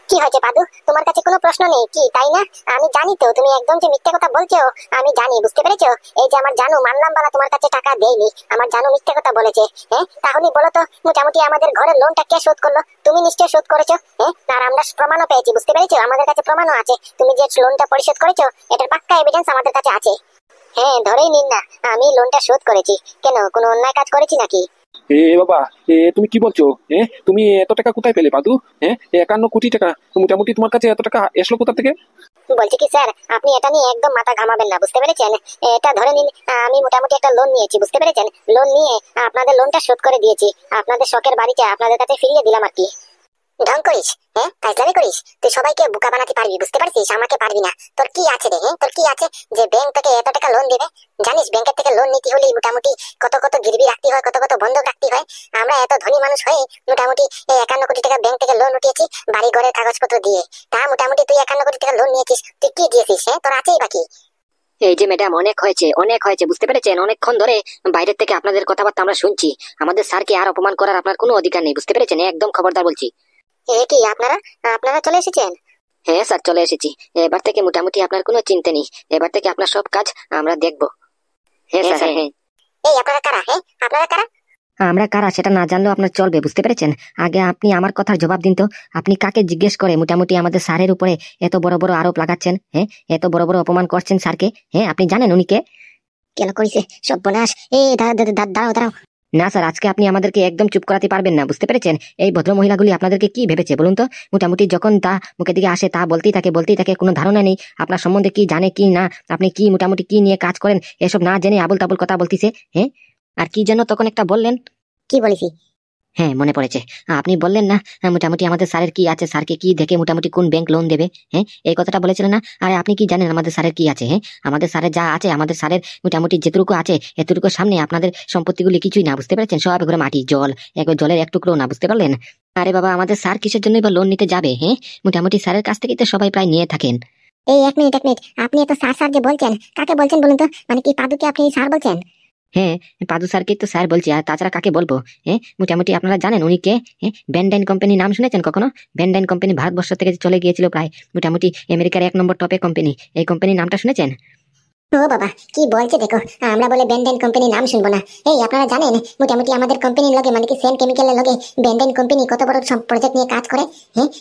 কি হয়েছে পাদু, তোমার কাছে কোনো প্রশ্ন নেই কি, তাই না? আমি জানি তো তুমি একদম যে মিথ্যে কথা বলছো, আমি জানি, বুঝতে পেরেছো? এই যে আমার জানু মানলাম বালা তোমার কাছে টাকা দেয়নি, আমার জানু মিথ্যে কথা বলেছে। তাহলে বলো তো, মোটামুটি আমাদের ঘরের লোনটা কে শোধ করলো? তুমি নিশ্চয় শোধ করেছো। আর আমরা প্রমাণও পেয়েছি, বুঝতে পেরেছো? আমাদের কাছে প্রমাণও আছে, তুমি যে লোনটা পরিশোধ করেছো এটার পাক্কা এভিডেন্স আমাদের কাছে আছে। ধরেই নিন না, আমি লোনটা শোধ করেছি। কেন, কোনো অন্যায় কাজ করেছি নাকি? বাবা, তুমি কি বলছো? তুমি এত টাকা কোথায় পেলে পাদু? 51 কোটি টাকা, মোটামুটি তোমার কাছে এত টাকা আসলো কোথা থেকে? বলছি কি স্যার, আপনি এটা নিয়ে একদম মাথা ঘামাবেন না, বুঝতে পেরেছেন? এটা ধরে নিন, আমি মোটামুটি একটা লোন নিয়েছি, বুঝতে পেরেছেন? লোন নিয়ে আপনাদের লোনটা শোধ করে দিয়েছি, আপনাদের শখের বাড়িটা আপনাদের কাছে ফিরিয়ে দিলাম আর কি। ঢং করিস? ফাইজলামি করিস? তুই সবাইকে বোকা বানাতে পারবি, বুঝতে পারছিস? আমাকে পারবি না। তোর কি আছে রে? তোর কি আছে যে ব্যাংক থেকে এত টাকা লোন দেবে? জানিস ব্যাংকের থেকে লোন নিতে হলে মোটামুটি কত কত গিরবি রাখতে হয়, কত কত বন্ধক রাখতে হয়। আমরা এত ধনী মানুষ হয়ে মোটামুটি 51 কোটি টাকা ব্যাংক থেকে লোন উঠিয়েছি বাড়ি ঘরের কাগজপত্র দিয়ে। তা মোটামুটি তুই 51 কোটি টাকা লোন নিয়েছিস, তুই কি দিয়েছিস? তোর আছেই বাকি। এই যে ম্যাডাম, অনেক হয়েছে, অনেক হয়েছে, বুঝতে পেরেছেন? অনেকক্ষণ ধরে বাইরের থেকে আপনাদের কথাবার্তা আমরা শুনছি। আমাদের স্যারকে আর অপমান করার আপনার কোনো অধিকার নেই, বুঝতে পেরেছেন? একদম খবরদার বলছি। কি আপনারা আপনারা চলে এসেছেন? হ্যাঁ স্যার, চলে এসেছি। এবার থেকে মোটামুটি আপনার কোনো চিন্তা নেই, এবার থেকে আপনার সব কাজ আমরা দেখব। হ্যাঁ স্যার, হ্যাঁ। আপনারা কারা? আপনারা কারা? আমরা কারা সেটা না জানলেও আপনার চলবে, বুঝতে পেরেছেন? আগে আপনি আমার কথার জবাব দিন তো। আপনি কাকে জিজ্ঞেস করে মোটামুটি আমাদের স্যারের উপরে এত বড় বড় আরোপ লাগাচ্ছেন? এত বড় বড় অপমান করছেন স্যারকে? আপনি জানেন উনি কে? কেন করেছে সব বনাস? দাঁড়াও দাঁড়াও। না স্যার, আজকে আপনি আমাদেরকে একদম চুপ করাতে পারবেন না, বুঝতে পেরেছেন? এই ভদ্র মহিলাগুলি আপনাদেরকে কি ভেবেছে বলুন তো? মোটামুটি যখন তা মুখের দিকে আসে তা বলতেই থাকে, কোনো ধারণা নেই আপনার সম্বন্ধে, কি জানে কি না, আপনি কি মোটামুটি কি নিয়ে কাজ করেন এসব না জেনে আবুল তাবুল কথা বলতিছে। আর কি যেন তখন একটা বললেন? কি বলেছি? হ্যাঁ, মনে পড়েছে। আপনি বললেন না মোটামুটি আমাদের স্যারের কি আছে, স্যারকে কি দেখে মোটামুটি কোন ব্যাংক লোন দেবে। এই কথাটা বলেছিলেন না? আরে আপনি কি জানেন আমাদের স্যারের কি আছে? আমাদের স্যারের যা আছে, আমাদের স্যারের মোটামুটি যেটুকু আছে এতটুকুর সামনে আপনাদের সম্পত্তিগুলি কিছুই না, বুঝতে পেরেছেন? সব ঘরে মাটি, জল, জলের এক টুকরো না, বুঝতে পারলেন? আরে বাবা, আমাদের স্যার কিসের জন্য বা লোন নিতে যাবে? মোটামুটি স্যারের কাছ থেকেই তো সবাই প্রায় নিয়ে থাকেন। এক মিনিট, আপনি এত স্যার স্যার যে বলছেন, কাকে বলছেন বলুন তো? মানে কি পাদুকে আপনি স্যার বলছেন? হ্যাঁ, পাদু স্যারকে তো স্যার বলছি, আর তাছাড়া কাকে বলবো? মোটামুটি আপনারা জানেন উনি কে? ব্যান্ডাইন কোম্পানি নাম শুনেছেন কখনো? ব্যান্ডাইন কোম্পানি ভারতবর্ষ থেকে চলে গিয়েছিল প্রায়, মোটামুটি আমেরিকার 1 নম্বর টপে কোম্পানি। এই কোম্পানির নামটা শুনেছেন? ও বাবা, কি বলছে দেখো, আমরা বলে ব্যান্ডাইন কোম্পানির নাম শুনবো না? আপনারা জানেন মোটামুটি আমাদের কোম্পানির লগে, মানে কি সেন কেমিক্যালের লগে ব্যান্ডাইন কোম্পানি কত বড় সব প্রজেক্ট নিয়ে কাজ করে?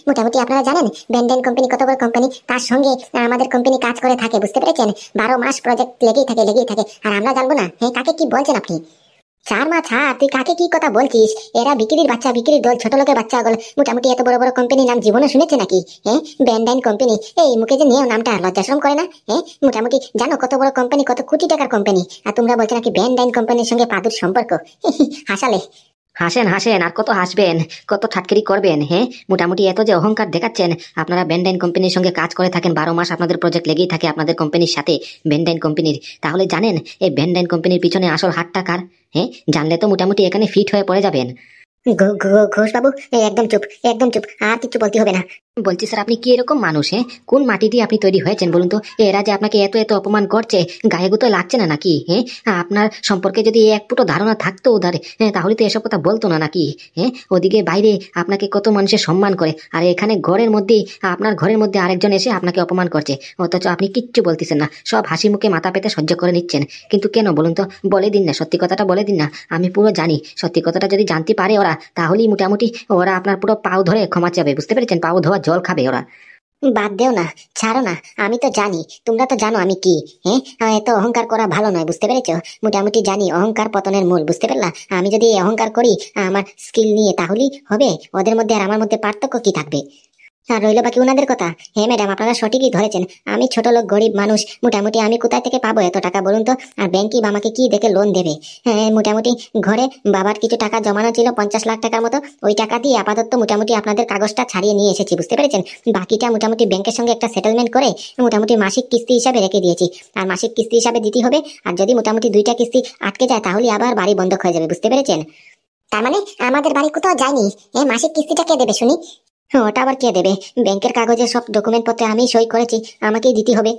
মোটামুটি আপনারা জানেন ব্যান্ডাইন কোম্পানি কত বড় কোম্পানি? তার সঙ্গে আমাদের কোম্পানি কাজ করে থাকে, বুঝতে পেরেছেন? 12 মাস প্রজেক্ট লেগেই থাকে। আর আমরা জানবো না? কাকে কি বলছেন আপনি? ছাড় মা ছাড়, তুই কাকে কি কথা বলছিস? এরা বিক্রির বাচ্চা, বিক্রির দল, ছোট লোকের বাচ্চা গুলো মোটামুটি এত বড় বড় কোম্পানির নাম জীবনে শুনেছে নাকি? ব্যান্ডাইন কোম্পানি, এই মুখে যে নিয়েও নামটা লজ্জাশরম করে না? মোটামুটি জানো কত বড় কোম্পানি, কত কোটি টাকার কোম্পানি, আর তোমরা বলছো নাকি ব্যান্ডাইন কোম্পানির সঙ্গে পাদুর সম্পর্ক? হাসালে। হাসেন হাসেন, আর কত হাসবেন, কত ঠাটকিরি করবেন? মোটামুটি এত যে অহংকার দেখাচ্ছেন, আপনারা ব্যান্ডাইন কোম্পানির সঙ্গে কাজ করে থাকেন, 12 মাস আপনাদের প্রজেক্ট লেগেই থাকে আপনাদের কোম্পানির সাথে, ব্যান্ডাইন কোম্পানির। তাহলে জানেন এই ব্যান্ডাইন কোম্পানির পিছনে আসল হাতটা কার? জানলে তো মোটামুটি এখানে ফিট হয়ে পড়ে যাবেন। ঘোষ বাবু, একদম চুপ, একদম চুপ, আর কিছু বলতে হবে না। বলছি স্যার, আপনি কি এরকম মানুষ? কোন মাটি দিয়ে আপনি তৈরি হয়েছেন বলুন তো? এরা যে আপনাকে এত এত অপমান করছে, গায়ে গুতো লাগছে না নাকি? আপনার সম্পর্কে যদি এক ফুটো ধারণা থাকতো ওধারে, তাহলে তো এসব কথা বলতো না নাকি? ওদিকে বাইরে আপনাকে কত মানুষের সম্মান করে, আর এখানে ঘরের মধ্যেই, আপনার ঘরের মধ্যে আরেকজন এসে আপনাকে অপমান করছে, অথচ আপনি কিচ্ছু বলতেছেন না, সব হাসি মুখে মাথা পেতে সহ্য করে নিচ্ছেন। কিন্তু কেন বলুন তো? বলে দিন না, সত্যি কথাটা বলে দিন না। আমি পুরো জানি, সত্যি কথাটা যদি জানতে পারে ওরা, তাহলেই মোটামুটি ওরা আপনার পুরো পাও ধরে ক্ষমা চাবে, বুঝতে পেরেছেন? পাও ধোয়া জল খাবে ওরা। বাদ দেও না, ছাড়ো না, আমি তো জানি, তোমরা তো জানো আমি কি। এত অহংকার করা ভালো নয়, বুঝতে পেরেছো? মোটামুটি জানি অহংকার পতনের মূল, বুঝতে পারলা? আমি যদি অহংকার করি আমার স্কিল নিয়ে, তাহলেই হবে। ওদের মধ্যে আর আমার মধ্যে পার্থক্য কি থাকবে? আর রইল বাকি ওনাদের কথা। ম্যাডাম, আপনারা সঠিকই ধরেছেন, আমি ছোট লোক, গরিব মানুষ, মোটামুটি আমি কোথায় থেকে পাবো এত টাকা বলুন তো? আর ব্যাংকই বা আমাকে কি দেখে লোন দেবে? মোটামুটি ঘরে বাবার কিছু টাকা জমানো ছিল 50 লাখ টাকার মতো, ওই টাকা দিয়ে আপাতত মোটামুটি আপনাদের কাগজটা ছাড়িয়ে নিয়ে এসেছি, বুঝতে পেরেছেন? বাকিটা মোটামুটি ব্যাংকের সঙ্গে একটা সেটেলমেন্ট করে মোটামুটি মাসিক কিস্তি হিসাবে রেখে দিয়েছি, আর মাসিক কিস্তি হিসাবে দিতে হবে। আর যদি মোটামুটি 2টা কিস্তি আটকে যায়, তাহলে আবার বাড়ি বন্ধক হয়ে যাবে, বুঝতে পেরেছেন? তার মানে আমাদের বাড়ি কোথাও যায়নি? মাসিক কিস্তিটা কে দেবে শুনি? ওটা আবার কে দেবে? ব্যাংকের কাগজে সব ডকুমেন্ট পত্রে আমি সই করেছি, আমাকেই দিতে হবে।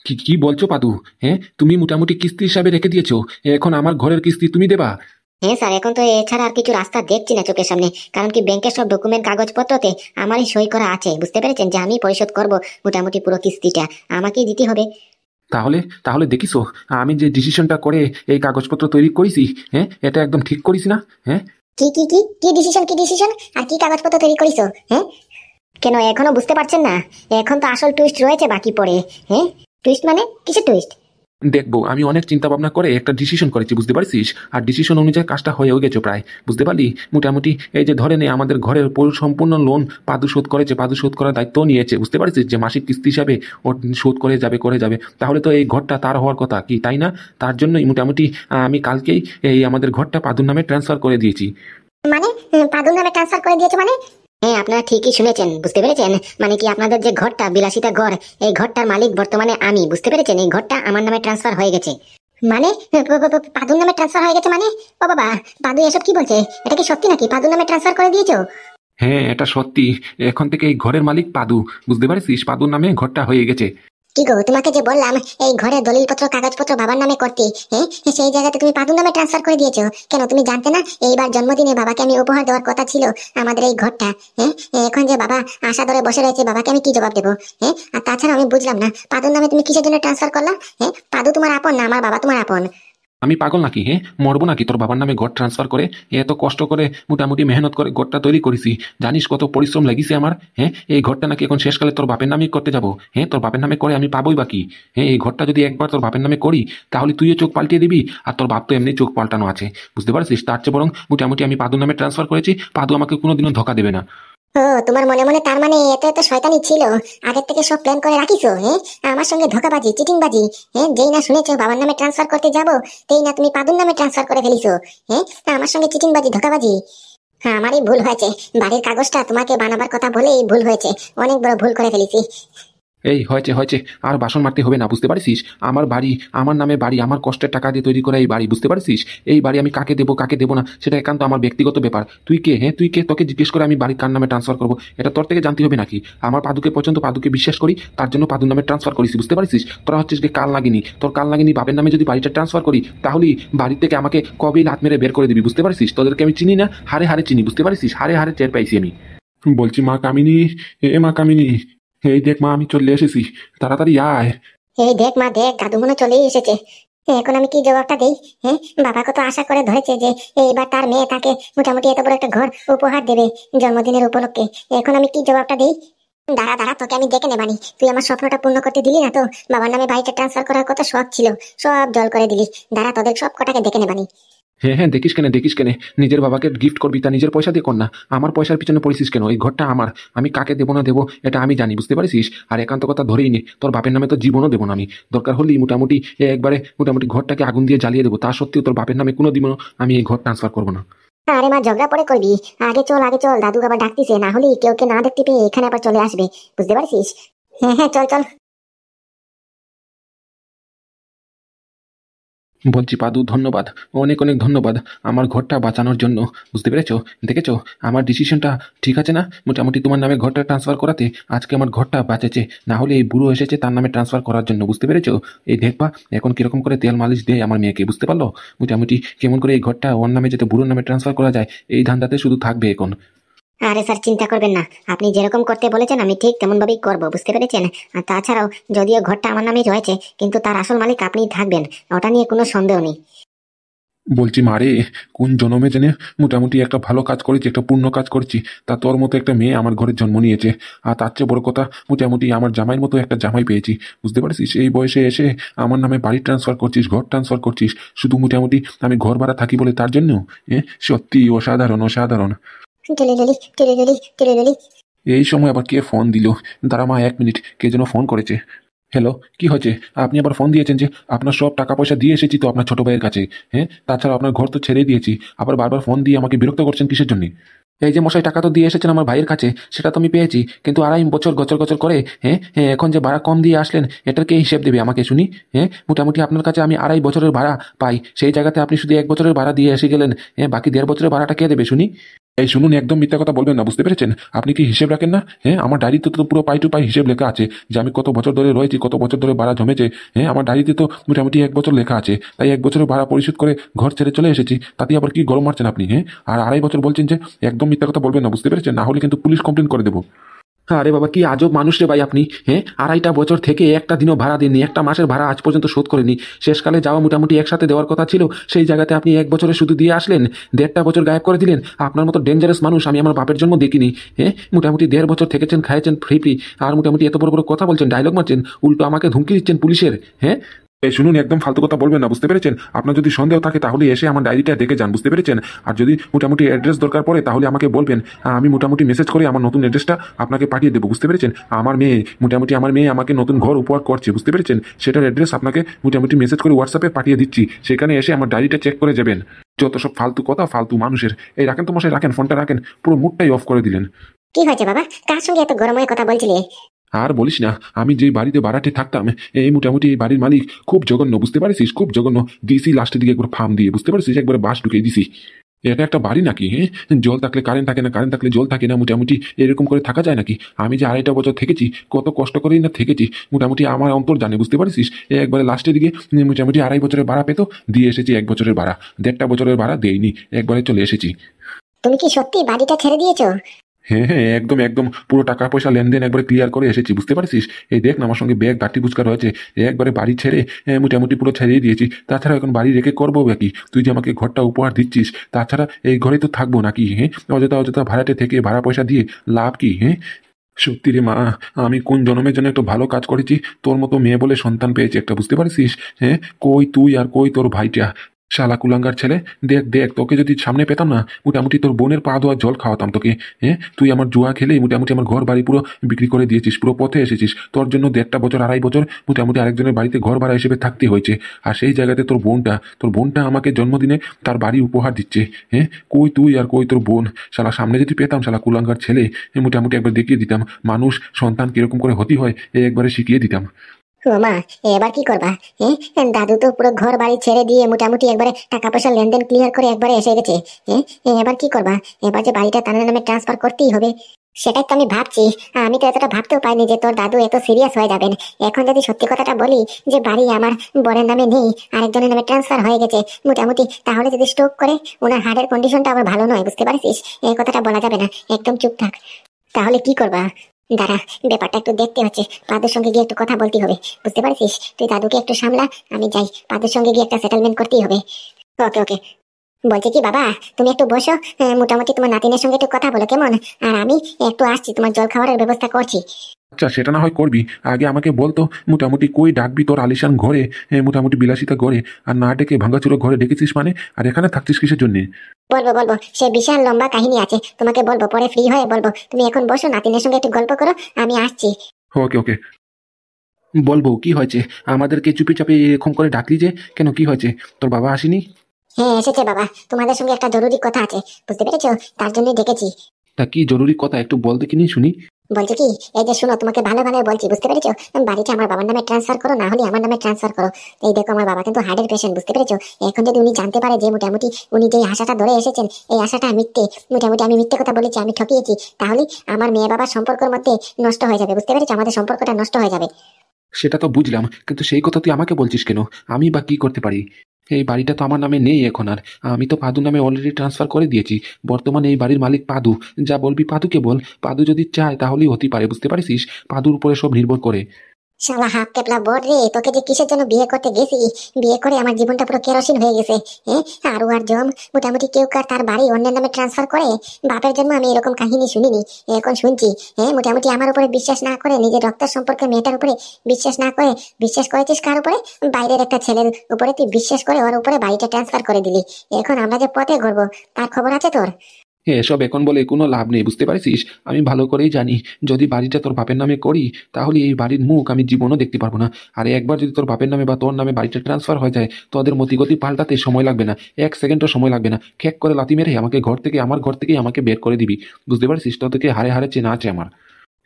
কি কি বলছো পাদু? তুমি মোটামুটি কিস্তি হিসাবে রেখে দিয়েছো, এখন আমার ঘরের কিস্তি তুমি দেবা? হ্যাঁ স্যার, এখন তো এছাড়া আর কিছু রাস্তা দেখছি না চোখের সামনে। কারণ কি ব্যাংকের সব ডকুমেন্ট কাগজপত্রতে আমারই সই করা আছে, বুঝতে পেরেছেন, যে আমি পরিশোধ করব মোটামুটি পুরো কিস্তিটা আমাকেই দিতে হবে। তাহলে তাহলে দেখিসো, আমি যে ডিসিশনটা করে এই কাগজপত্র তৈরি করেছি, হ্যাঁ, এটা একদম ঠিক করিস না? হ্যাঁ, কি কি কি কি ডিসিশন, কি ডিসিশন আর কি কাগজপত্র তৈরি করিছো? হ্যাঁ, কেন এখনো বুঝতে পারছেন না? এখন তো আসল টুইস্ট রয়েছে বাকি পড়ে। হ্যাঁ, টুইস্ট মানে কিসের টুইস্ট? দেখবো, আমি অনেক চিন্তা ভাবনা করে একটা ডিসিশন করেছি, বুঝতে পারছিস? আর ডিসিশন অনুযায়ী কাজটা হয়েও গেছে প্রায়, বুঝতে পারলি? মোটামুটি এই যে ধরে নে, আমাদের ঘরের সম্পূর্ণ লোন পাদু শোধ করেছে, পাদু শোধ করার দায়িত্ব নিয়েছে, বুঝতে পারছিস? যে মাসিক কিস্তি হিসাবে ও শোধ করে যাবে। তাহলে তো এই ঘরটা তার হওয়ার কথা, কি তাই না? তার জন্যই মোটামুটি আমি কালকেই এই আমাদের ঘরটা পাদুর নামে ট্রান্সফার করে দিয়েছি। মানে পাদুর নামে ট্রান্সফার করে দিয়েছে মানে? হ্যাঁ, আপনারা ঠিকই শুনেছেন, বুঝতে পেরেছেন। মানে কি আপনাদের যে ঘরটা, বিলাসিতা ঘর, এই ঘরটার মালিক বর্তমানে আমি, বুঝতে পেরেছেন? এই ঘরটা আমার নামে ট্রান্সফার হয়ে গেছে। মানে পাদুর নামে ট্রান্সফার হয়ে গেছে মানে? ও বাবা, পাদু এসব কি বলছে? এটা কি সত্যি নাকি পাদুর নামে ট্রান্সফার করে দিয়েছো? হ্যাঁ, এটা সত্যি। এখন থেকে এই ঘরের মালিক পাদু, বুঝতে পারছিস? পাদুর নামে ঘরটা হয়ে গেছে। কি গো, তোমাকে যে বললাম এই ঘরে দলিলপত্র কাগজপত্র বাবার নামে করতে, হ্যাঁ, সেই জায়গাতে তুমি পাদুর নামে ট্রান্সফার করে দিয়েছো কেন? তুমি জানতে না এইবার জন্মদিনে বাবাকে আমি উপহার দেওয়ার কথা ছিল আমাদের এই ঘরটা? হ্যাঁ, এখন যে বাবা আশা ধরে বসে রয়েছে, বাবাকে আমি কি জবাব দেবো? হ্যাঁ, আর তাছাড়া আমি বুঝলাম না পাদুর নামে তুমি কিসের জন্য ট্রান্সফার করলা? হ্যাঁ, পাদু তোমার আপন না আমার বাবা তোমার আপন? আমি পাগল নাকি? হ্যাঁ, মরবো নাকি তোর বাবার নামে ঘর ট্রান্সফার করে? এত কষ্ট করে মোটামুটি মেহনত করে ঘরটা তৈরি করেছি, জানিস কত পরিশ্রম লাগিছে আমার? হ্যাঁ, এই ঘরটা নাকি এখন শেষকালে তোর বাপের নামেই করতে যাবো? হ্যাঁ, তোর বাপের নামে করে আমি পাবোই বাকি? হ্যাঁ, এই ঘরটা যদি একবার তোর বাপের নামে করি, তাহলে তুইও চোখ পাল্টিয়ে দিবি, আর তোর বাপ তো এমনি চোখ পাল্টানো আছে, বুঝতে পারছিস? তার চেয়ে বরং মোটামুটি আমি পাদুর নামে ট্রান্সফার করেছি, পাদু আমাকে কোনোদিনও ধোকা দেবে না। ও, তোমার মনে মনে তার মানে এত এত শয়তানি ছিল? আগের থেকে সব প্ল্যান করে রাখিছো? হ্যাঁ, আমার সঙ্গে ধোকাবাজি চিটিংবাজি। হ্যাঁ, যেই না শুনেছো বাবার নামে ট্রান্সফার করতে যাবো, তেই না তুমি পাদুর নামে ট্রান্সফার করে ফেলিছো। হ্যাঁ, আমার সঙ্গে চিটিংবাজি ধোকাবাজি। হ্যাঁ, আমারই ভুল হয়েছে। বাড়ির কাগজটা তোমাকে বানাবার কথা বলেই ভুল হয়েছে। অনেক বড় ভুল করে ফেলেছি। এই হয়েছে হয়েছে, আর বাসন মারতে হবে না, বুঝতে পারছিস? আমার বাড়ি, আমার নামে বাড়ি, আমার কষ্টের টাকা দিয়ে তৈরি করা এই বাড়ি, বুঝতে পারছিস? এই বাড়ি আমি কাকে দেবো কাকে দেবো না সেটা একান্ত আমার ব্যক্তিগত ব্যাপার। তুই কে? হ্যাঁ, তুই কে? তোকে জিজ্ঞেস করে আমি বাড়ি কার নামে ট্রান্সফার করবো এটা তোর থেকে জানতে হবে নাকি? আমার পাদুকে পর্যন্ত, পাদুকে বিশ্বাস করি, তার জন্য পাদুর নামে ট্রান্সফার করেছি, বুঝতে পারছিস? তোরা হচ্ছিস যে কাল লাগিনি, তোর কাল লাগিনি বাপের নামে যদি বাড়িটা ট্রান্সফার করি, তাহলে বাড়ি থেকে আমাকে কবেই লাত মেরে বের করে দিবি, বুঝতে পারছিস? তোদেরকে আমি চিনি না, হারে হারে চিনি, বুঝতে পারছিস? হারে হারে টের পাইছি আমি। বলছি মা কামিনী, এ মা কামিনী, এই দেখ মা, আমি চলে এসেছি, তাড়াতাড়ি আয়। এই দেখ মা দেখ, দাদু মনে চলেই এসেছে। এখন আমি কি জবাবটা দেই? হ্যাঁ, বাবা কত আশা করে ধরেছে যে এইবার তার মেয়ে তাকে মোটামুটি এত বড় একটা ঘর উপহার দেবে জন্মদিনের উপলক্ষে। এখন আমি কি জবাবটা দেই? দাঁড়া দাঁড়া, তোকে আমি দেখে নেবানি। তুই আমার স্বপ্নটা পূর্ণ করতে দিলি না তো? বাবার নামে বাড়িটা ট্রান্সফার করার কত শখ ছিল, সব জল করে দিলি। দাঁড়া, তোদের সব কটাকে দেখে নেবানি। হ্যাঁ হ্যাঁ, দেখিস কেন দেখিস কেন? নিজের বাবাকে গিফট করবি তা নিজের পয়সা দিয়ে কর না, আমার পয়সার পিছনে পড়েছিস কেন? এই ঘরটা আমার, আমি কাকে দেবো না দেবো এটা আমি জানি, বুঝতে পারছিস? আর একান্ত কথা ধরেই নে, তোর বাপের নামে তো জীবনও দেবো না আমি। দরকার হলেই মোটামুটি একবারে মোটামুটি ঘরটাকে আগুন দিয়ে জ্বালিয়ে দেবো, তা সত্ত্বেও তোর বাপের নামে কোনো দিনও আমি এই ঘর ট্রান্সফার করবো না। আরে মা, ঝগড়া পরে করবি। আগে চল আগে চল, দাদু আবার ডাকতিছে, না হলে কেউ কে না দেখতে পেয়ে এখানে আবার চলে আসবে, বুঝতে পারছিস? হ্যাঁ হ্যাঁ, চল চল। বলছি পাদু, ধন্যবাদ, অনেক অনেক ধন্যবাদ আমার ঘরটা বাঁচানোর জন্য, বুঝতে পেরেছো? দেখেছো আমার ডিসিশনটা ঠিক আছে না? মোটামুটি তোমার নামে ঘরটা ট্রান্সফার করাতে আজকে আমার ঘরটা বাঁচেছে, না হলে এই বুড়ো এসেছে তার নামে ট্রান্সফার করার জন্য, বুঝতে পেরেছো? এই দেখবা এখন কিরকম করে তেল মালিশ দেয় আমার মেয়েকে, বুঝতে পারলো? মোটামুটি কেমন করে এই ঘরটা ওর নামে যাতে বুড়োর নামে ট্রান্সফার করা যায়, এই ধান্দাতে শুধু থাকবে এখন। আরে স্যার, চিন্তা করবেন না। আপনি যেরকম করতে বলেছেন আমি ঠিক তেমন ভাবেই করবো, বুঝতে পেরেছেন? আর তাছাড়াও যদিও ঘরটা আমার নামে রয়েছে, কিন্তু তার আসল মালিক আপনিই থাকবেন, ওটা নিয়ে কোনো সন্দেহ নেই। বলছি মারে, কোন জন্মে জেনে মোটামুটি একটা ভালো কাজ করেছি, একটা পূর্ণ কাজ করেছি, তা তোর মতো একটা মেয়ে আমার ঘরে জন্ম নিয়েছে। আর তার চেয়ে বড় কথা, মোটামুটি আমার জামাইয়ের মতো একটা জামাই পেয়েছি, বুঝতে পারছিস? এই বয়সে এসে আমার নামে বাড়ি ট্রান্সফার করছিস, ঘর ট্রান্সফার করছিস, শুধু মোটামুটি আমি ঘর ভাড়া থাকি বলে তার জন্য? সত্যি অসাধারণ অসাধারণ। টেলিডলি টেলিডলি টেলিডলি। এই সময় আবার কে ফোন দিল? দাঁড়া মা, 1 মিনিট, কে যেন ফোন করেছে। হ্যালো, কি হয়েছে? আপনি আবার ফোন দিয়েছেন যে? আপনার সব টাকা পয়সা দিয়ে এসেছি তো আপনার ছোট ভাইয়ের কাছে। হ্যাঁ, তাছাড়া আপনার ঘর তো ছেড়ে দিয়েছি, আবার বারবার ফোন দিয়ে আমাকে বিরক্ত করছেন কিসের জন্য? এই যে মশাই, টাকা তো দিয়ে এসেছেন আমার ভাইয়ের কাছে, সেটা তো আমি পেয়েছি, কিন্তু 2.5 বছর গচর গচর করে, হ্যাঁ হ্যাঁ, এখন যে ভাড়া কম দিয়ে আসলেন এটার কে হিসেব দেবে আমাকে শুনি? হ্যাঁ, মোটামুটি আপনার কাছে আমি 2.5 বছরের ভাড়া পাই, সেই জায়গাতে আপনি শুধু 1 বছরের ভাড়া দিয়ে এসে গেলেন। হ্যাঁ, বাকি 1.5 বছরের ভাড়াটা কে দেবে শুনি? এই শুনুন, একদম মিথ্যা কথা বলবেন না, বুঝতে পেরেছেন? আপনি কি হিসেব রাখেন না? হ্যাঁ, আমার ডায়েরিতে তো পুরো পাই টু পাই হিসেব লেখা আছে যে আমি কত বছর ধরে রয়েছি, কত বছর ধরে ভাড়া জমেছে। হ্যাঁ, আমার ডায়েরিতে তো মোটামুটি 1 বছর লেখা আছে। তাই 1 বছরের ভাড়া পরিশোধ করে ঘর ছেড়ে চলে এসেছি। তাতে আবার কি গরম মারছেন আপনি? হ্যাঁ, আর 2.5 বছর বলছেন যে? একদম মিথ্যা কথা বলবেন না, বুঝতে পেরেছেন? না হলে কিন্তু পুলিশ কমপ্লেন করে দেবো। আরে বাবা, কি আজব মানুষ রে ভাই আপনি! হ্যাঁ, 2.5 বছর থেকে একটা দিনও ভাড়া দেননি, একটা মাসের ভাড়া আজ পর্যন্ত শোধ করেনি। শেষকালে যাওয়া মোটামুটি একসাথে দেওয়ার কথা ছিল, সেই জায়গাতে আপনি 1 বছরে শুধু দিয়ে আসলেন, 1.5 বছর গায়েব করে দিলেন। আপনার মতো ডেঞ্জারাস মানুষ আমি আমার বাপের জন্ম দেখিনি। হ্যাঁ, মোটামুটি 1.5 বছর থেকেছেন, খাইছেন ফ্রি ফ্রি, আর মোটামুটি এত বড় বড় কথা বলছেন, ডায়লগ মারছেন, উল্টো আমাকে ধুমকি দিচ্ছেন পুলিশের। হ্যাঁ, এই শুনুন, একদম ফালতু কথা বলবেন না, বুঝতে পেরেছেন? আপনার যদি সন্দেহ থাকে তাহলে এসে আমার ডায়েরিটা দেখে যান, বুঝতে পেরেছেন? আর যদি মোটামুটি অ্যাড্রেস দরকার পড়ে তাহলে আমাকে বলবেন, আমি মোটামুটি মেসেজ করে আমার নতুন অ্যাড্রেসটা আপনাকে পাঠিয়ে দেবো, বুঝতে পেরেছেন? আমার মেয়ে আমাকে নতুন ঘর উপহার করছে, বুঝতে পেরেছেন? সেটার অ্যাড্রেস আপনাকে মোটামুটি মেসেজ করে হোয়াটসঅ্যাপে পাঠিয়ে দিচ্ছি, সেখানে এসে আমার ডায়েরিটা চেক করে যাবেন। যত সব ফালতু কথা, ফালতু মানুষের। এই রাখেন তো মশাই, রাখেন ফোনটা, রাখেন। পুরো মুডটাই অফ করে দিলেন। কি হয়েছে বাবা? কার সঙ্গে এত গরম হয়ে কথা বলছিলে? আর বলিস না, আমি যে বাড়িতে ভাড়াটে থাকতাম, এই মোটামুটি এই বাড়ির মালিক খুব জঘন্য, বুঝতে পারছিস? খুব জঘন্য। দিছি লাস্টের দিকে একবার ফার্ম দিয়ে, বুঝতে পারছিস? একবারে বাস ঢুকিয়ে দিছি। এটা একটা বাড়ি নাকি? হ্যাঁ, জল থাকলে কারেন্ট থাকে না, কারেন্ট থাকলে জল থাকে না, মোটামুটি এরকম করে থাকা যায় নাকি? আমি যে 2.5 বছর থেকেছি, কত কষ্ট করেই না থেকেছি, মোটামুটি আমার অন্তর জানে, বুঝতে পারছিস? একবারে লাস্টের দিকে মোটামুটি 2.5 বছরের ভাড়া পেতো, দিয়ে এসেছি 1 বছরের ভাড়া। 1.5 বছরের ভাড়া দেইনি, একবারে চলে এসেছি। তুমি কি সত্যি বাড়িটা ছেড়ে দিয়েছো? হ্যাঁ হ্যাঁ, একদম একদম, পুরো টাকা পয়সা লেনদেন একবারে ক্লিয়ার করে এসেছি, বুঝতে পারছিস? এই দেখ না, আমার সঙ্গে ব্যাগ গাঠি বুচকা রয়েছে। একবারে বাড়ি ছেড়ে মোটামুটি পুরো ছেড়েই দিয়েছি। তাছাড়া এখন বাড়ি রেখে করবো নাকি? তুই যে আমাকে ঘরটা উপহার দিচ্ছিস, তাছাড়া এই ঘরে তো থাকবো নাকি? হ্যাঁ, অযথা অযথা ভাড়াটে থেকে ভাড়া পয়সা দিয়ে লাভ কি? হ্যাঁ, সত্যি রে মা, আমি কোন জন্মের জন্য একটু ভালো কাজ করেছি, তোর মতো মেয়ে বলে সন্তান পেয়েছি একটা, বুঝতে পারছিস? হ্যাঁ, কই তুই আর কই তোর ভাইটা, শালা কুলাঙ্গার ছেলে। দেখ দেখ, তোকে যদি সামনে পেতাম না, মোটামুটি তোর বোনের পা ধোয়া জল খাওয়াতাম তোকে। হ্যাঁ, তুই আমার জুয়া খেলেই মোটামুটি আমার ঘর বাড়ি পুরো বিক্রি করে দিয়েছিস, পুরো পথে এসেছিস। তোর জন্য 1.5 বছর 2.5 বছর মোটামুটি আরেকজনের বাড়িতে ঘর ভাড়া হিসেবে থাকতে হয়েছে। আর সেই জায়গাতে তোর বোনটা আমাকে জন্মদিনে তার বাড়ি উপহার দিচ্ছে। হ্যাঁ, কই তুই আর কই তোর বোন? শালা সামনে যদি পেতাম, শালা কুলাঙ্গার ছেলে, মোটামুটি একবার দেখিয়ে দিতাম মানুষ সন্তান কিরকম করে হতে হয়, একবারে শিখিয়ে দিতাম। ও মা, এবার কি করবা? হ্যাঁ, দাদু তো পুরো ঘর বাড়ি ছেড়ে দিয়ে মোটামুটি একবারে টাকা পয়সা লেনদেন ক্লিয়ার করে একবারে এসে গেছে। হ্যাঁ, এবার কি করবা? এবার যে বাড়িটা তাদের নামে ট্রান্সফার করতেই হবে। সেটাই তো আমি ভাবছি। আমি তো এতটা ভাবতেও পাইনি যে তোর দাদু এত সিরিয়াস হয়ে যাবেন। এখন যদি সত্যি কথাটা বলি যে বাড়ি আমার বরের নামে নেই, আরেকজনের নামে ট্রান্সফার হয়ে গেছে মোটামুটি, তাহলে যদি স্ট্রোক করে, ওনার হার্টের কন্ডিশনটা আবার ভালো নয়, বুঝতে পারছিস? এই কথাটা বলা যাবে না, একদম চুপ থাক। তাহলে কি করবা? দাঁড়া, ব্যাপারটা একটু দেখতে হচ্ছে। পাদুর সঙ্গে গিয়ে একটু কথা বলতে হবে, বুঝতে পারছিস? তুই দাদুকে একটু সামলা, আমি যাই। পাদুর সঙ্গে গিয়ে একটা সেটেলমেন্ট করতেই হবে। ওকে ওকে। বলছি কি বাবা, তুমি একটু বসো, মোটামুটি তোমার নাতিনের সঙ্গে একটু কথা বলো, কেমন? আর আমি একটু আসছি, তোমার জল খাওয়ারের ব্যবস্থা করছি। আচ্ছা, সেটা না হয় করবি, আগে আমাকে বলতো মোটামুটি কই ডাকবি তোর আলিশান ঘরে, মোটামুটি বিলাসিতা ঘরে, আর না ডেকে ভাঙাচুরো ঘরে ডেকেছিস মানে? আর এখানে থাকছিস কিসের জন্য? বলবো বলবো, সে বিশাল লম্বা কাহিনী আছে, তোমাকে বলবো, পরে ফ্রি হয়ে বলবো। তুমি এখন বসো, নাতিনের সঙ্গে একটু গল্প করো, আমি আসছি। ওকে ওকে। বলবো কি হয়েছে? আমাদেরকে চুপি চাপে এরকম করে ডাকলি যে কেন? কি হয়েছে? তোর বাবা আসেনি? হ্যাঁ এসেছে বাবা, তোমাদের সঙ্গে একটা জরুরি কথা আছে, বুঝতে পেরেছো? তার জন্যই ডেকেছি। তা কি জরুরি কথা, একটু বল দেখিনি শুনি। বলছি কি, এই যে শোনো, তোমাকে ভালো ভালো বলছি, বুঝতে পেরেছো? বাড়িটা আমার বাবার নামে ট্রান্সফার করো, না হলে আমার নামে ট্রান্সফার করো। এই দেখো, আমার বাবা কিন্তু হার্টের পেশেন্ট, বুঝতে পেরেছো? এখন যদি উনি জানতে পারে যে মোটামুটি উনি যে আশাটা ধরে এসেছেন, এই আশাটা মিথ্যে, মোটামুটি আমি মিথ্যে কথা বলেছি, আমি ঠকিয়েছি, তাহলে আমার মেয়ে বাবার সম্পর্কের মধ্যে নষ্ট হয়ে যাবে, বুঝতে পেরেছো? আমাদের সম্পর্কটা নষ্ট হয়ে যাবে। সেটা তো বুঝলাম, কিন্তু সেই কথা তুই আমাকে বলছিস কেন? আমি বা কি করতে পারি? এই বাড়িটা তো আমার নামে নেই এখন আর। আমি তো পাদু নামে অলরেডি ট্রান্সফার করে দিয়েছি। বর্তমানে এই বাড়ির মালিক পাদু। যা বলবি পাদুকে বল, পাদু যদি চায় তাহলেই হতে পারে, বুঝতে পারিস? পাদুর উপরে সব নির্ভর করে। শালা হাফ কেপলা বড় রে, তোকে যে কিসের জন্য বিয়ে করতে গেছি, বিয়ে করে আমার জীবনটা পুরো কেরোসিন হয়ে গেছে। হ্যাঁ, আরু আর জম মোটামুটি কেউ কার তার বাড়ি অন্যের নামে ট্রান্সফার করে। বাপের জন্য আমি এরকম কাহিনী শুনিনি, এখন শুনছি। হ্যাঁ, মোটামুটি আমার উপরে বিশ্বাস না করে, নিজের রক্তের সম্পর্কে মেয়েটার উপরে বিশ্বাস না করে, বিশ্বাস করেছিস কার উপরে? বাইরের একটা ছেলের উপরে তুই বিশ্বাস করে ওর উপরে বাড়িটা ট্রান্সফার করে দিলি। এখন আমরা যে পথে ঘুরবো তার খবর আছে তোর? এসব এখন বলে কোনো লাভ নেই, বুঝতে পারিস? আমি ভালো করেই জানি, যদি বাড়িটা তোর বাপের নামে করি তাহলে এই বাড়ির মুখ আমি জীবনও দেখতে পারবো না। আর একবার যদি তোর বাপের নামে বা তোর নামে বাড়িটা ট্রান্সফার হয়ে যায়, তোদের মতিগতি পাল্টাতে সময় লাগবে না, 1 সেকেন্ডও সময় লাগবে না। খেক করে লাথি মেরে আমার ঘর থেকেই আমাকে বের করে দিবি, বুঝতে পারছিস? তোদেরকে হারে হারে চেনা আছে আমার।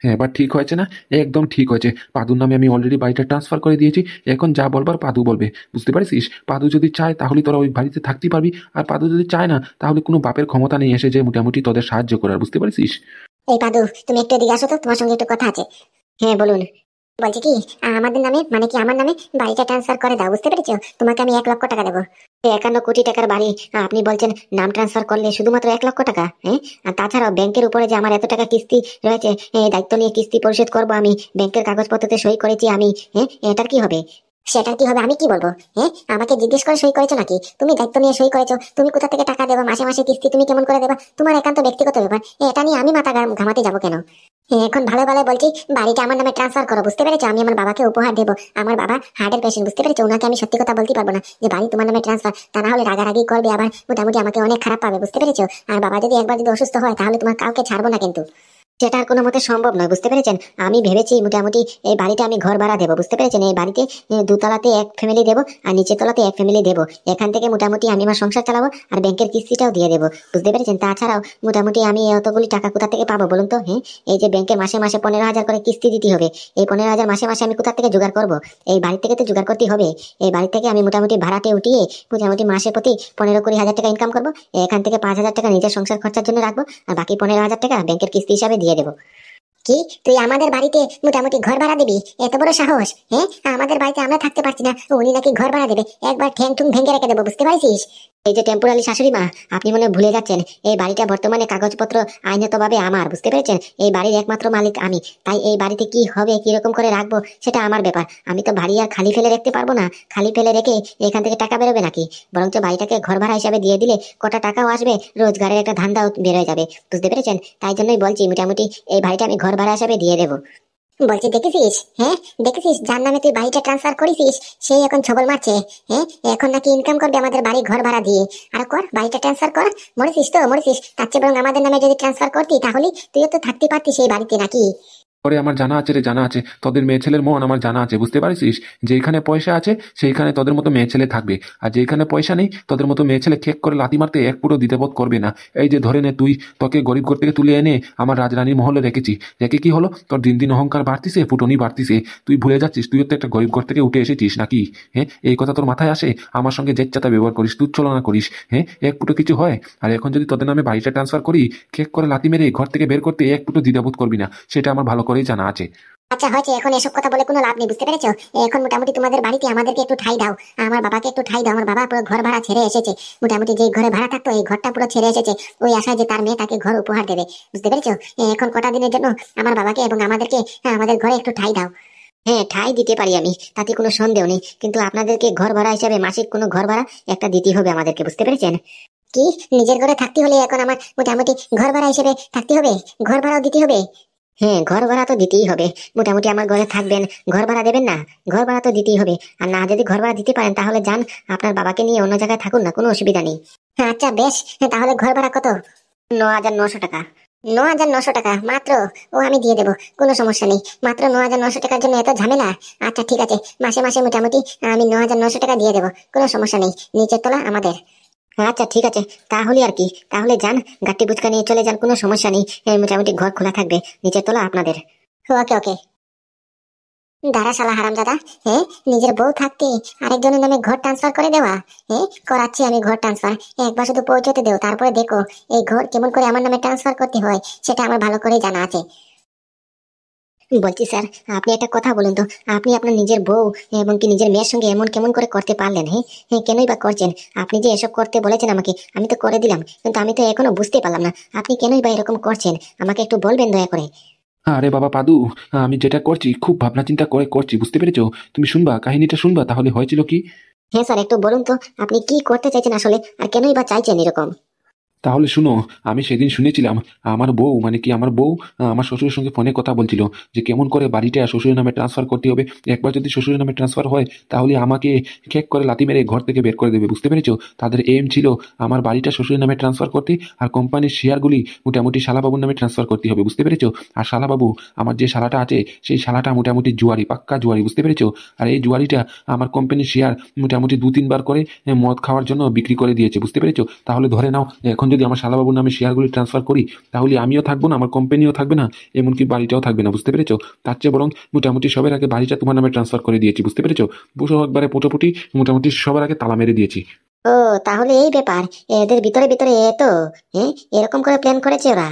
হ্যাঁ, এবার ঠিক হয়েছে না? একদম ঠিক হয়েছে। পাদুর নামে আমি অলরেডি বাড়িটা ট্রান্সফার করে দিয়েছি। এখন যা বলবার পাদু বলবে। বুঝতে পারছিস? পাদু যদি চায় তাহলে তোরা ওই বাড়িতে থাকতেই পারবি। আর পাদু যদি চায় না তাহলে কোনো বাপের ক্ষমতা নেই এসে যে মোটামুটি তোদের সাহায্য করার। বুঝতে পারছিস? এই পাদু, তুমি একটু এদিকে আসো তো, তোমার সঙ্গে একটু কথা আছে। হ্যাঁ বলুন। বলছি কি, আমাদের নামে মানে কি আমার নামে বাড়িটা ট্রান্সফার করে দাও, বুঝতে পেরেছো? তোমাকে আমি 1 লক্ষ টাকা দেবো। 51 কোটি টাকার বাড়ি, আপনি বলছেন নাম ট্রান্সফার করলে শুধুমাত্র 1 লক্ষ টাকা? হ্যাঁ, আর তাছাড়াও ব্যাংকের উপরে যে আমার এত টাকা কিস্তি রয়েছে, দায়িত্ব নিয়ে কিস্তি পরিশোধ করবো আমি, ব্যাংকের কাগজপত্রতে সই করেছি আমি, হ্যাঁ এটার কি হবে? সেটার কি হবে আমি কি বলবো? হ্যাঁ, আমাকে জিজ্ঞেস করে সই করেছো নাকি? তুমি দায়িত্ব নিয়ে সই করেছো, তুমি কোথা থেকে টাকা দেবা, মাসে মাসে কিস্তি তুমি কেমন করে দেবা, তোমার একান্ত ব্যক্তিগত ব্যাপার। এটা নিয়ে আমি মাথা ঘামাতে যাবো কেন? এখন ভালো ভালো বলছি বাড়িটা আমার নামে ট্রান্সফার করো, বুঝতে পেরেছো? আমি আমার বাবাকে উপহার দেবো। আমার বাবা হার্টের পেশেন্ট, বুঝতে পেরেছো? ওনাকে আমি সত্যি কথা বলতে পারবো না যে বাড়ি তোমার নামে ট্রান্সফার, তা না হলে রাগারাগি করবে, আবার মোটামুটি আমাকে অনেক খারাপ পাবে, বুঝতে পেরেছো? আর বাবা যদি একবার যদি অসুস্থ হয় তাহলে তোমার কাউকে ছাড়বো না কিন্তু। সেটা আর কোনো মতে সম্ভব নয়, বুঝতে পেরেছেন? আমি ভেবেছি মোটামুটি এই বাড়িটা আমি ঘর ভাড়া দেবো, বুঝতে পেরেছেন? এই বাড়িতে দোতলাতে এক ফ্যামিলি দেবো আর নিচের তলাতে এক ফ্যামিলি দেবো। এখান থেকে মোটামুটি আমি আমার সংসার চালাবো আর ব্যাংকের কিস্তিটাও দিয়ে দেবো, বুঝতে পেরেছেন? তাছাড়াও মোটামুটি আমি অতগুলি টাকা কোথা থেকে পাবো বলুন তো? হ্যাঁ, এই যে ব্যাংকে মাসে মাসে 15,000 করে কিস্তি দিতে হবে, এই 15,000 মাসে মাসে আমি কোথা থেকে জোগাড় করবো? এই বাড়ি থেকে তো জোগাড় করতে হবে। এই বাড়ি থেকে আমি মোটামুটি ভাড়াতে উঠিয়ে মোটামুটি মাসে প্রতি 15-20 হাজার টাকা ইনকাম করবো। এখান থেকে 5,000 টাকা নিজের সংসার খরচার জন্য রাখবো, আর বাকি 15,000 টাকা ব্যাংকের কিস্তি হিসাবে দিয়ে দেবো। কি, তুই আমাদের বাড়িতে মোটামুটি ঘর ভাড়া দিবি? এত বড় সাহস! হ্যাঁ, আমাদের বাড়িতে আমরা থাকতে পারছি না, উনি নাকি ঘর ভাড়া দেবে? একবার ঠ্যাং ঠুং ভেঙে রেখে দেবো, বুঝতে পারছিস? এই যে টেম্পোরারি শাশুড়ি মা, আপনি মনে হয় ভুলে যাচ্ছেন এই বাড়িটা বর্তমানে কাগজপত্র আইনত আমার, বুঝতে পেরেছেন? এই বাড়ির একমাত্র মালিক আমি, তাই এই বাড়িতে কি হবে কিরকম করে রাখবো সেটা আমার ব্যাপার। আমি তো বাড়ি আর খালি ফেলে রাখতে পারবো না। খালি ফেলে রেখে এখান থেকে টাকা বেরোবে নাকি? বরঞ্চ বাড়িটাকে ঘর ভাড়া হিসাবে দিয়ে দিলে কটা টাকাও আসবে, রোজগারের একটা ধান্দাও বেরোয় যাবে, বুঝতে পেরেছেন? তাই জন্যই বলছি মোটামুটি এই বাড়িটা আমি ঘর ভাড়া হিসাবে দিয়ে দেবো। বলছি দেখেছিস? হ্যাঁ, দেখেছিস যার নামে তুই বাড়িটা ট্রান্সফার করেছিস সেই এখন ছবল মারছে। হ্যাঁ, এখন নাকি ইনকাম করবে আমাদের বাড়ি ঘর ভাড়া দিয়ে। আর কর, বাড়িটা ট্রান্সফার কর। মরেছিস তো মরেছিস, তার চেয়ে বরং আমাদের নামে যদি ট্রান্সফার করতি তাহলে তুইও তো থাকতে পারতিস সেই বাড়িতে নাকি? পরে আমার জানা আছে রে, জানা আছে। তোদের মেয়ে ছেলের মন আমার জানা আছে, বুঝতে পারছিস? যেখানে পয়সা আছে সেইখানে তোদের মতো মেয়ে ছেলে থাকবে, আর যেখানে পয়সা নেই তোদের মতো মেয়ে ছেলে খেক করে লাথি মারতে এক পুরো দ্বিধাবোধ করবে না। এই যে ধরে নে তুই, তোকে গরিব ঘর থেকে তুলে এনে আমার রাজরানীর মহলে রেখেছি, রেখে কি হলো? তোর দিন দিন অহংকার বাড়তিছে, ফুটনি বাড়তিছে। তুই ভুলে যাচ্ছিস তুইও তো একটা গরিব ঘর থেকে উঠে এসেছিস নাকি? হ্যাঁ, এই কথা তোর মাথায় আসে? আমার সঙ্গে জেচ্চাতা ব্যবহার করিস, তুচ্ছলনা করিস। হ্যাঁ, এক ফুটো কিছু হয়? আর এখন যদি তোদের নামে বাড়িটা ট্রান্সফার করি, খেক করে লাথি মেরে ঘর থেকে বের করতে এক ফুটো দ্বিধাবোধ করবি না, সেটা আমার ভালো করেই জানা আছে। আচ্ছা হয়েছে, এখন এসব কথা বলে কোনো লাভ নেই, বুঝতে পেরেছো? এখন মোটামুটি তোমাদের বাড়িতে আমাদেরকে একটু ঠাই দাও, আমার বাবাকে একটু ঠাই দাও। আমার বাবা পুরো ঘর ভাড়া ছেড়ে এসেছে, মোটামুটি যে ঘরে ভাড়া থাকতো এই ঘরটা পুরো ছেড়ে এসেছে ওই আশায় যে তার মেয়ে তাকে ঘর উপহার দেবে, বুঝতে পেরেছো? এখন কটা দিনের জন্য আমার বাবাকে এবং আমাদেরকে আমাদের ঘরে একটু ঠাই দাও। হ্যাঁ, ঠাই দিতে পারি আমি, তাতে কোনো সন্দেহ নেই, কিন্তু আপনাদেরকে ঘর ভাড়া হিসাবে মাসিক কোনো ঘর ভাড়া একটা দিতে হবে আমাদেরকে, বুঝতে পেরেছেন? কি, নিজের ঘরে থাকতে হলে এখন আমার মোটামুটি ঘর ভাড়া হিসেবে থাকতে হবে? ঘর ভাড়াও দিতে হবে? হ্যাঁ, ঘর ভাড়া তো দিতেই হবে। মোটামুটি আমার ঘরে থাকবেন, ঘর ভাড়া দেবেন না? ঘর ভাড়া তো দিতেই হবে। আর না যদি ঘর ভাড়া দিতে পারেন তাহলে যান আপনার বাবাকে নিয়ে অন্য জায়গায় থাকুন না, কোনো অসুবিধা নেই। হ্যাঁ আচ্ছা বেশ, তাহলে ঘর ভাড়া কত? 9,900 টাকা। 9,900 টাকা মাত্র? ও আমি দিয়ে দেবো, কোনো সমস্যা নেই। মাত্র 9,900 টাকার জন্য এত ঝামেলা? আচ্ছা ঠিক আছে, মাসে মাসে মোটামুটি আমি 9,900 টাকা দিয়ে দেবো, কোনো সমস্যা নেই। নিচের তলা আমাদের। আচ্ছা ঠিক আছে, তাহলে আর কি, তাহলে যান গাট্টি বুচকা নিয়ে চলে যান, কোনো সমস্যা নেই। মোটামুটি ঘর খোলা থাকবে, নিচের তলা আপনাদের। ওকে ওকে। দাঁড়া শালা হারামজাদা, হ্যাঁ, নিজের বউ থাকতে আরেকজনের নামে ঘর ট্রান্সফার করে দেওয়া? হ্যাঁ, করাচ্ছি আমি ঘর ট্রান্সফার, একবার শুধু পৌঁছতে দেও, তারপরে দেখো এই ঘর কেমন করে আমার নামে ট্রান্সফার করতে হয় সেটা আমার ভালো করে জানা আছে। বলছি স্যার, আপনি একটা কথা বলুন তো, আপনি আপনার নিজের বউ এবং কি নিজের মেয়ের সঙ্গে এমন কেমন করে করতে পারলেন? হ্যাঁ হ্যাঁ, কেনই বা করছেন? আপনি যে এসব করতে বলেছেন আমাকে, আমি তো করে দিলাম, কিন্তু আমি তো এখনো বুঝতে পারলাম না আপনি কেনই বা এরকম করছেন। আমাকে একটু বলবেন দয়া করে? আরে বাবা পাদু, আমি যেটা করছি খুব ভাবনা চিন্তা করে করছি, বুঝতে পেরেছো? তুমি শুনবা, কাহিনীটা শুনবা, তাহলে হয়েছিল কি? হ্যাঁ স্যার, একটু বলুন তো আপনি কি করতে চাইছেন আসলে, আর কেনই বা চাইছেন এরকম? তাহলে শুনো, আমি সেদিন শুনেছিলাম আমার বউ মানে কি আমার বউ আমার শ্বশুরের সঙ্গে ফোনে কথা বলছিল যে কেমন করে বাড়িটা শ্বশুরের নামে ট্রান্সফার করতে হবে। একবার যদি শ্বশুরের নামে ট্রান্সফার হয় তাহলে আমাকে খেক করে লাথি মেরে ঘর থেকে বের করে দেবে, বুঝতে পেরেছো? তাদের এম ছিল আমার বাড়িটা শ্বশুরের নামে ট্রান্সফার করতে, আর কোম্পানির শেয়ারগুলি মোটামুটি শালাবাবুর নামে ট্রান্সফার করতে হবে, বুঝতে পেরেছো? আর শালাবাবু, আমার যে শালাটা আছে সেই শালাটা মোটামুটি জুয়ারি, পাক্কা জুয়ারি, বুঝতে পেরেছো? আর এই জুয়ারিটা আমার কোম্পানির শেয়ার মোটামুটি 2-3 বার করে মদ খাওয়ার জন্য বিক্রি করে দিয়েছে, বুঝতে পেরেছো? তাহলে ধরে নাও এখন যদি আমার শালাবাবুর নামে শেয়ারগুলি ট্রান্সফার করি তাহলে আমিও থাকবো না, আমার কোম্পানিও থাকবে না, এমনকি বাড়িটাও থাকবে না, বুঝতে পেরেছো? তার চেয়ে বরং মোটামুটি সবার আগে বাড়িটা তোমার নামে ট্রান্সফার করে দিয়েছি, বুঝতে পেরেছো? বুঝো একবারে পুটোপুটি মোটামুটি সবার আগে তালা মেরে দিয়েছি। ও, তাহলে এই ব্যাপার। এদের ভিতরে ভিতরে হ্যাঁ, এরকম করে প্ল্যান করেছে ওরা।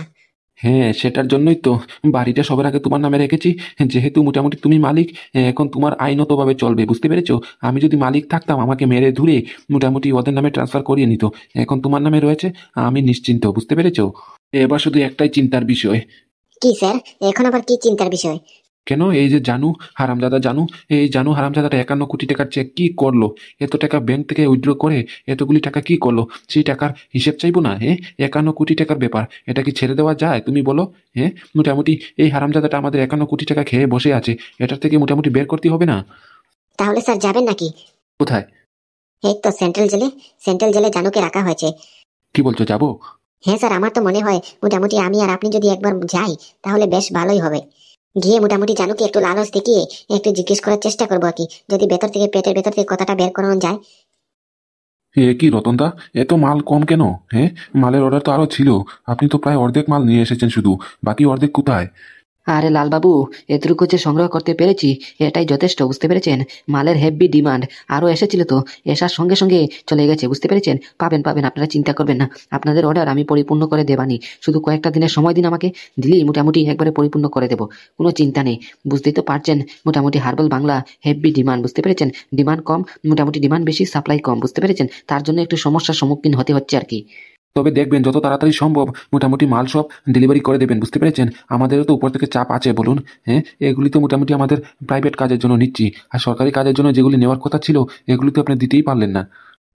হ্যাঁ, সেটার জন্যই তো বাড়িটা সবার আগে তোমার নামে রেখেছি। যেহেতু মোটামুটি তুমি মালিক, এখন তোমার আইনতভাবে চলবে, বুঝতে পেরেছো? আমি যদি মালিক থাকতাম আমাকে মেরে ধরে মোটামুটি ওদের নামে ট্রান্সফার করিয়ে নিত। এখন তোমার নামে রয়েছে, আমি নিশ্চিন্ত, বুঝতে পেরেছো? এবার শুধু একটাই চিন্তার বিষয়। কি স্যার, এখন আবার কি চিন্তার বিষয়? কেন, এই যে জানু হারামজাদা, জানু হারামজাদাটা 51 কোটি টাকার চেক কি করলো? এত টাকা ব্যাংক থেকে উইথড্র করে এতগুলি টাকা কি করলো? সেই টাকার হিসেব চাইবো না? 51 কোটি টাকার ব্যাপার, এটা কি ছেড়ে দেওয়া যায় তুমি বলো? মোটামুটি এই হারামজাদাটা আমাদের 51 কোটি টাকা খেয়ে বসে আছে, এটার থেকে মোটামুটি বের করতে হবে না? তাহলে স্যার যাবেন নাকি? কোথায়? এই তো সেন্ট্রাল জেলে। সেন্ট্রাল জেলে জানুকে রাখা হয়েছে। কি বলছো, যাবো? হ্যাঁ স্যার, আমার তো মনে হয় মোটামুটি আমি আর আপনি যদি একবার যাই তাহলে বেশ ভালোই হবে। গিয়ে মোটামুটি জানুকে একটু লালচ দেখিয়ে একটু জিজ্ঞেস করার চেষ্টা করবো আর কি, যদি ভেতর থেকে পেটের ভেতর থেকে কথাটা বের করানো যায়। কি রতনদা, এত মাল কম কেন? মালের অর্ডার তো আরো ছিল, আপনি তো প্রায় অর্ধেক মাল নিয়ে এসেছেন, শুধু বাকি অর্ধেক কোথায়? আরে লালবাবু, এতটুকু যে সংগ্রহ করতে পেরেছি এটাই যথেষ্ট, বুঝতে পেরেছেন? মালের হেভি ডিমান্ড, আরও এসেছিল তো, এসার সঙ্গে সঙ্গে চলে গেছে, বুঝতে পেরেছেন? পাবেন পাবেন, আপনারা চিন্তা করবেন না। আপনাদের অর্ডার আমি পরিপূর্ণ করে দেবানি, শুধু কয়েকটা দিনের সময় দিন আমাকে, দিলেই মোটামুটি একবারে পরিপূর্ণ করে দেবো, কোনো চিন্তা নেই। বুঝতেই তো পারছেন মোটামুটি হার্বাল বাংলা হেভি ডিমান্ড, বুঝতে পেরেছেন? ডিমান্ড কম, মোটামুটি ডিমান্ড বেশি, সাপ্লাই কম, বুঝতে পেরেছেন? তার জন্য একটু সমস্যার সম্মুখীন হতে হচ্ছে আর কি। তবে দেখবেন যত তাড়াতাড়ি সম্ভব মোটামুটি মাল সব ডেলিভারি করে দেবেন, বুঝতে পেরেছেন? আমাদেরও তো উপর থেকে চাপ আছে, বলুন। এগুলি তো মোটামুটি আমাদের প্রাইভেট কাজের জন্য নিচ্ছি, আর সরকারি কাজের জন্য যেগুলি নেওয়ার কথা ছিল এগুলি তো আপনি দিতেই পারলেন না।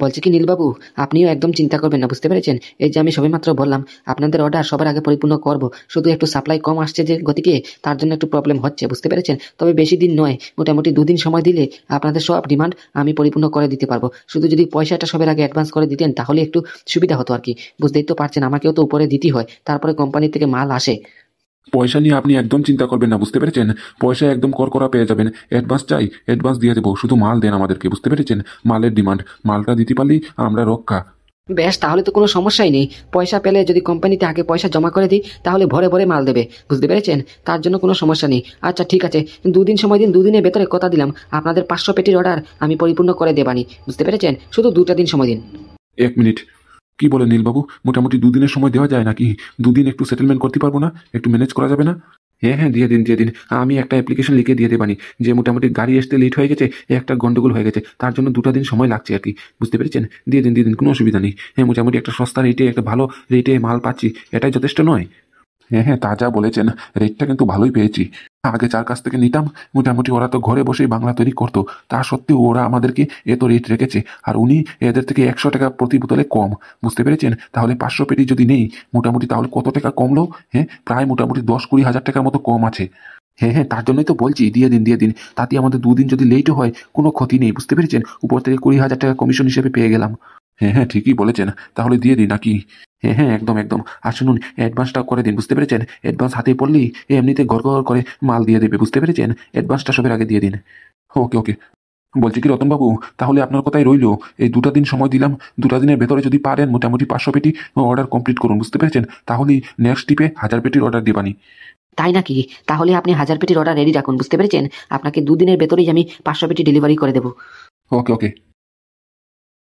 বলছি কি নীলবাবু, আপনিও একদম চিন্তা করবেন না, বুঝতে পেরেছেন? এই যে আমি সবেমাত্র বললাম আপনাদের অর্ডার সবার আগে পরিপূর্ণ করব, শুধু একটু সাপ্লাই কম আসছে যে গতিকে, তার জন্য একটু প্রবলেম হচ্ছে, বুঝতে পেরেছেন? তবে বেশি দিন নয়, মোটামুটি 2 দিন সময় দিলে আপনাদের সব ডিমান্ড আমি পরিপূর্ণ করে দিতে পারবো। শুধু যদি পয়সাটা সবার আগে অ্যাডভান্স করে দিতেন তাহলে একটু সুবিধা হতো আর কি। বুঝতেই তো পারছেন আমাকেও তো উপরে দিতে হয়, তারপরে কোম্পানি থেকে মাল আসে। পয়সা নিয়ে আপনি একদম চিন্তা করবেন না, বুঝতে পেরেছেন? পয়সা একদম করকরা পেয়ে যাবেন। অ্যাডভান্স চাই, অ্যাডভান্স দিয়ে দেবো, শুধু মাল দেন আমাদেরকে, বুঝতে পেরেছেন? মালের ডিমান্ড, মালটা দিতে পারলেই আমরা রক্ষা। বেশ, তাহলে তো কোনো সমস্যাই নেই। পয়সা পেলে যদি কোম্পানিতে আগে পয়সা জমা করে দিই তাহলে ভরে ভরে মাল দেবে, বুঝতে পেরেছেন? তার জন্য কোনো সমস্যা নেই। আচ্ছা ঠিক আছে, 2 দিন সময় দিন, 2 দিনের ভেতরে কথা দিলাম আপনাদের 500 পেটির অর্ডার আমি পরিপূর্ণ করে দেবানি, বুঝতে পেরেছেন? শুধু 2টা দিন সময় দিন। 1 মিনিট, কি বলেন নীলবাবু? মোটামুটি 2 দিনের সময় দেওয়া যায় নাকি? 2 দিন একটু সেটেলমেন্ট করতে পারবো না? একটু ম্যানেজ করা যাবে না? হ্যাঁ হ্যাঁ, দিয়ে দিন। আমি একটা অ্যাপ্লিকেশন লিখে দিয়ে দেবানি যে মোটামুটি গাড়ি আসতে লেট হয়ে গেছে, একটা গন্ডগোল হয়ে গেছে, তার জন্য 2টা দিন সময় লাগছে আর কি, বুঝতে পেরেছেন? দিয়ে দিন, কোনো অসুবিধা নেই। মোটামুটি একটা সস্তা রেটে, একটা ভালো রেটে মাল পাচ্ছি, এটাই যথেষ্ট নয়? হ্যাঁ, তা যা বলেছেন, রেটটা কিন্তু ভালোই পেয়েছি। আগে যার কাছ থেকে নিতাম মোটামুটি ওরা তো ঘরে বসেই বাংলা তৈরি করতো, তা সত্ত্বেও ওরা আমাদেরকে এত রেট রেখেছে, আর উনি এদের থেকে 100 টাকা প্রতি বোতলে কম, বুঝতে পেরেছেন? তাহলে 500 পেটি যদি নেই মোটামুটি তাহলে কত টাকা কমলো? প্রায় মোটামুটি 10-20 হাজার টাকার মতো কম আছে। হ্যাঁ, তার জন্যই তো বলছি দিয়ে দিন। তাতে আমাদের 2 দিন যদি লেটও হয় কোনো ক্ষতি নেই, বুঝতে পেরেছেন? উপর থেকে 20,000 টাকা কমিশন হিসেবে পেয়ে গেলাম। হ্যাঁ, ঠিকই বলেছেন, তাহলে দিয়ে দিই নাকি? হ্যাঁ, একদম। আর শুনুন, অ্যাডভান্সটা করে দিন, বুঝতে পেরেছেন? অ্যাডভান্স হাতে পড়লেই এমনিতে গড় করে মাল দিয়ে দেবে, বুঝতে পেরেছেন? অ্যাডভান্সটা সবার আগে দিয়ে দিন। ওকে। বলছি কি রতনবাবু, তাহলে আপনার কথাই রইলো, এই 2টা দিন সময় দিলাম, 2টা দিনের ভেতরে যদি পারেন মোটামুটি 500 পেটি অর্ডার কমপ্লিট করুন, বুঝতে পেরেছেন? তাহলেই নেক্সট ট্রিপে 1000 পেটির অর্ডার দেবানি। তাই নাকি? তাহলে আপনি 1000 পেটির অর্ডার রেডি রাখুন, বুঝতে পেরেছেন? আপনাকে 2 দিনের ভেতরেই আমি 500 পেটি ডেলিভারি করে দেবো। ওকে।